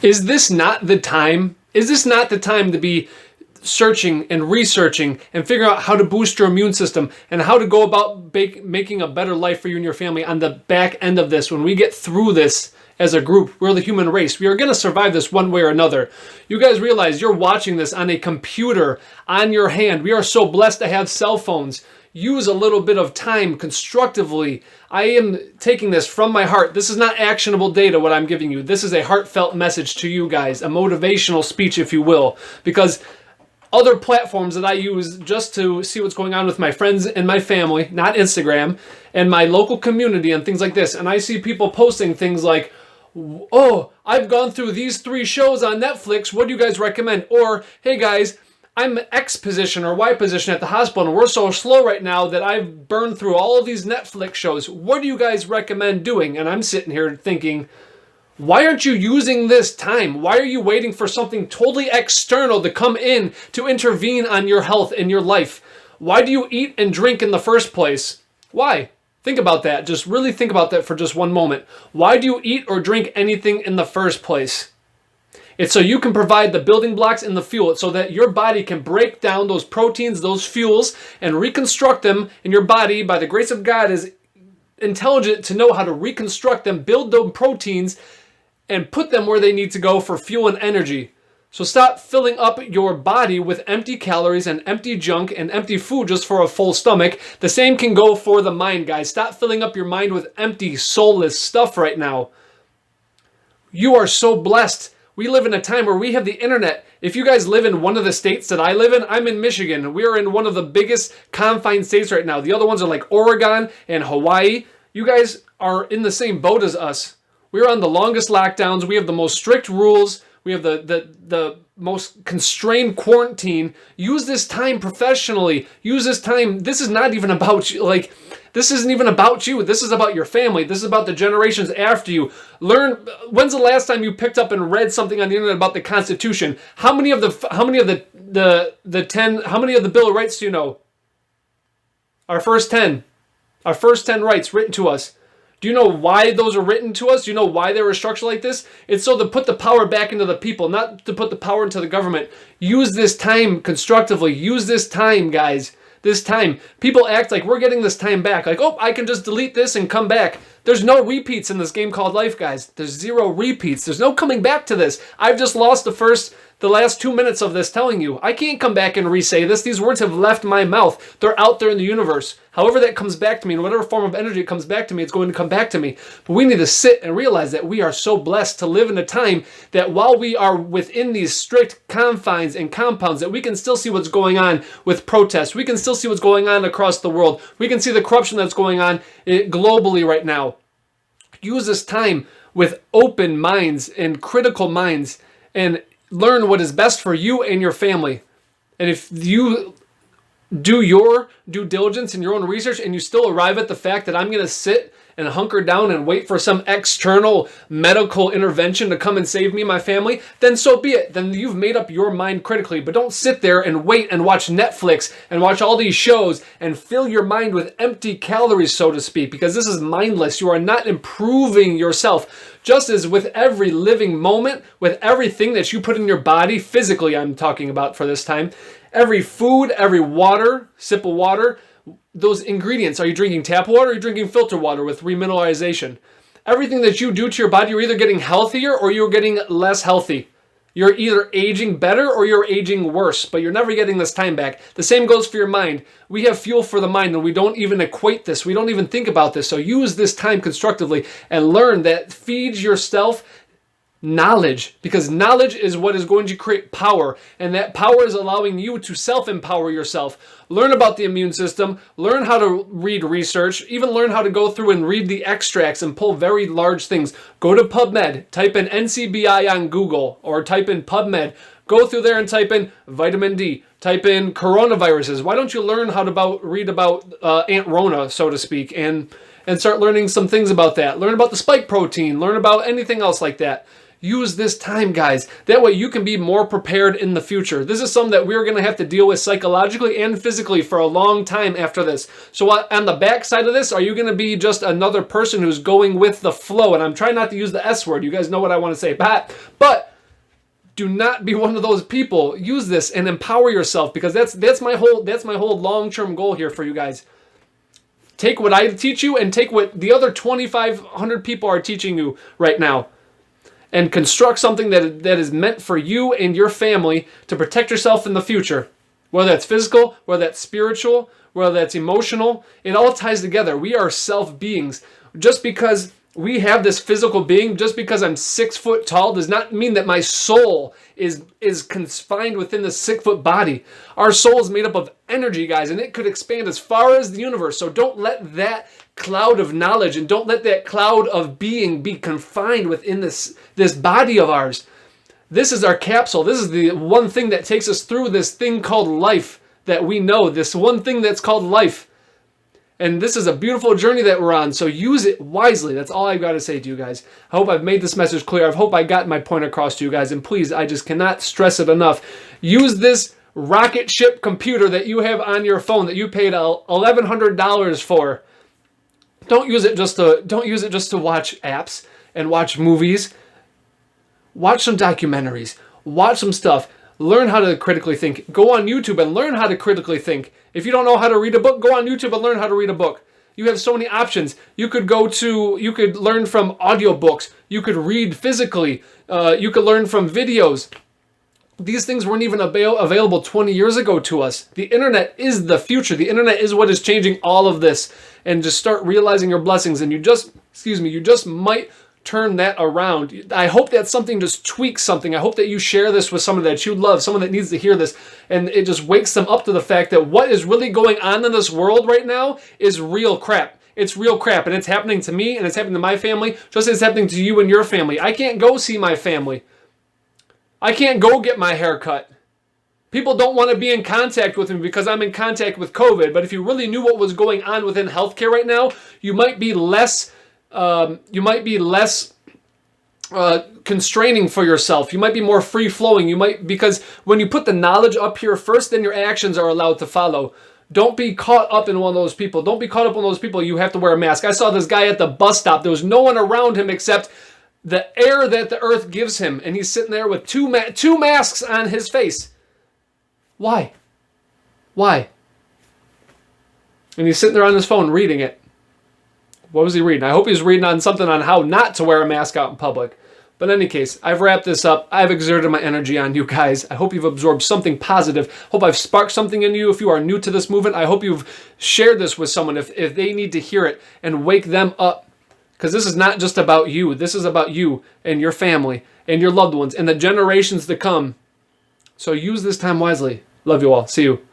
Is this not the time? Is this not the time to be searching and researching and figuring out how to boost your immune system and how to go about making a better life for you and your family on the back end of this? When we get through this as a group, we're the human race. We are going to survive this one way or another. You guys realize you're watching this on a computer on your hand. We are so blessed to have cell phones. Use a little bit of time constructively. I am taking this from my heart. This is not actionable data, what I'm giving you. This is a heartfelt message to you guys, a motivational speech, if you will, because other platforms that I use just to see what's going on with my friends and my family, not Instagram, and my local community and things like this, and I see people posting things like, oh, I've gone through these 3 shows on Netflix. What do you guys recommend? Or, hey guys, I'm X position or Y position at the hospital and we're so slow right now that I've burned through all of these Netflix shows. What do you guys recommend doing? And I'm sitting here thinking, why aren't you using this time? Why are you waiting for something totally external to come in to intervene on your health and your life? Why do you eat and drink in the first place? Why? Think about that. Just really think about that for just one moment. Why do you eat or drink anything in the first place? It's so you can provide the building blocks and the fuel so that your body can break down those proteins, those fuels, and reconstruct them in your body. By the grace of God, is intelligent to know how to reconstruct them, build those proteins, and put them where they need to go for fuel and energy. So stop filling up your body with empty calories and empty junk and empty food just for a full stomach. The same can go for the mind, guys. Stop filling up your mind with empty, soulless stuff right now. You are so blessed. We live in a time where we have the internet. If you guys live in one of the states that I live in, I'm in Michigan. We are in one of the biggest confined states right now. The other ones are like Oregon and Hawaii. You guys are in the same boat as us. We're on the longest lockdowns. We have the most strict rules. We have the most constrained quarantine. Use this time professionally. Use this time. This is not even about you. Like, this isn't even about you. This is about your family. This is about the generations after you. Learn. When's the last time you picked up and read something on the internet about the Constitution? How many of the Bill of Rights do you know? Our first 10 rights written to us. Do you know why those are written to us? Do you know why they were structured like this? It's so to put the power back into the people, not to put the power into the government. Use this time constructively. Use this time, guys. This time. People act like we're getting this time back. Like, oh, I can just delete this and come back. There's no repeats in this game called life, guys. There's 0 repeats. There's no coming back to this. I've just lost the last 2 minutes of this telling you. I can't come back and re-say this. These words have left my mouth. They're out there in the universe. However that comes back to me, in whatever form of energy it comes back to me, it's going to come back to me. But we need to sit and realize that we are so blessed to live in a time that while we are within these strict confines and compounds, that we can still see what's going on with protests. We can still see what's going on across the world. We can see the corruption that's going on globally right now. Use this time with open minds and critical minds and learn what is best for you and your family. And if you do your due diligence and your own research and you still arrive at the fact that I'm going to sit and hunker down and wait for some external medical intervention to come and save me and my family, then so be it. Then you've made up your mind critically. But don't sit there and wait and watch Netflix and watch all these shows and fill your mind with empty calories, so to speak, because this is mindless. You are not improving yourself. Just as with every living moment, with everything that you put in your body, physically I'm talking about for this time, every food, every water, sip of water, those ingredients. Are you drinking tap water or are you drinking filter water with remineralization? Everything that you do to your body, you're either getting healthier or you're getting less healthy. You're either aging better or you're aging worse, but you're never getting this time back. The same goes for your mind. We have fuel for the mind and we don't even equate this. We don't even think about this. So use this time constructively and learn that feeds yourself knowledge, because knowledge is what is going to create power, and that power is allowing you to self-empower yourself. Learn about the immune system, learn how to read research, even learn how to go through and read the extracts and pull very large things. Go to PubMed, type in NCBI on Google, or type in PubMed. Go through there and type in vitamin D, type in coronaviruses. Why don't you learn how to read about Aunt Rona, so to speak, and start learning some things about that. Learn about the spike protein, learn about anything else like that. Use this time, guys. That way you can be more prepared in the future. This is something that we're going to have to deal with psychologically and physically for a long time after this. So on the back side of this, are you going to be just another person who's going with the flow? And I'm trying not to use the S word. You guys know what I want to say. But Do not be one of those people. Use this and empower yourself, because that's my whole long-term goal here for you guys. Take what I teach you and take what the other 2,500 people are teaching you right now, and construct something that is meant for you and your family to protect yourself in the future. Whether that's physical, whether that's spiritual, whether that's emotional, it all ties together. We are self-beings. Just because we have this physical being, just because I'm 6 foot tall, does not mean that my soul is confined within the 6 foot body. Our soul is made up of energy, guys, and it could expand as far as the universe. So don't let that cloud of knowledge and don't let that cloud of being be confined within this body of ours. This is our capsule. This is the one thing that takes us through this thing called life that we know. This one thing that's called life. And this is a beautiful journey that we're on, so use it wisely. That's all I've got to say to you guys. I hope I've made this message clear. I hope I got my point across to you guys. And please, I just cannot stress it enough. Use this rocket ship computer that you have on your phone that you paid $1,100 for. Don't use it just to watch apps and watch movies. Watch some documentaries. Watch some stuff. Learn how to critically think. Go on YouTube and learn how to critically think. If you don't know how to read a book, go on YouTube and learn how to read a book. You have so many options. You could learn from audiobooks. You could read physically. You could learn from videos. These things weren't even available 20 years ago to us. The internet is the future. The internet is what is changing all of this. And just start realizing your blessings. And you just might turn that around. I hope that something just tweaks something. I hope that you share this with someone that you love, someone that needs to hear this, and it just wakes them up to the fact that what is really going on in this world right now is real crap. It's real crap, and it's happening to me, and it's happening to my family, just as it's happening to you and your family. I can't go see my family. I can't go get my hair cut. People don't want to be in contact with me because I'm in contact with COVID, but if you really knew what was going on within healthcare right now, you might be less constraining for yourself. You might be more free flowing. Because when you put the knowledge up here first, then your actions are allowed to follow. Don't be caught up in one of those people. Don't be caught up in those people. You have to wear a mask. I saw this guy at the bus stop. There was no one around him except the air that the earth gives him. And he's sitting there with two masks on his face. Why? Why? And he's sitting there on his phone reading it. What was he reading? I hope he's reading on something on how not to wear a mask out in public. But in any case, I've wrapped this up. I've exerted my energy on you guys. I hope you've absorbed something positive. Hope I've sparked something in you. If you are new to this movement, I hope you've shared this with someone if they need to hear it and wake them up. Because this is not just about you. This is about you and your family and your loved ones and the generations to come. So use this time wisely. Love you all. See you.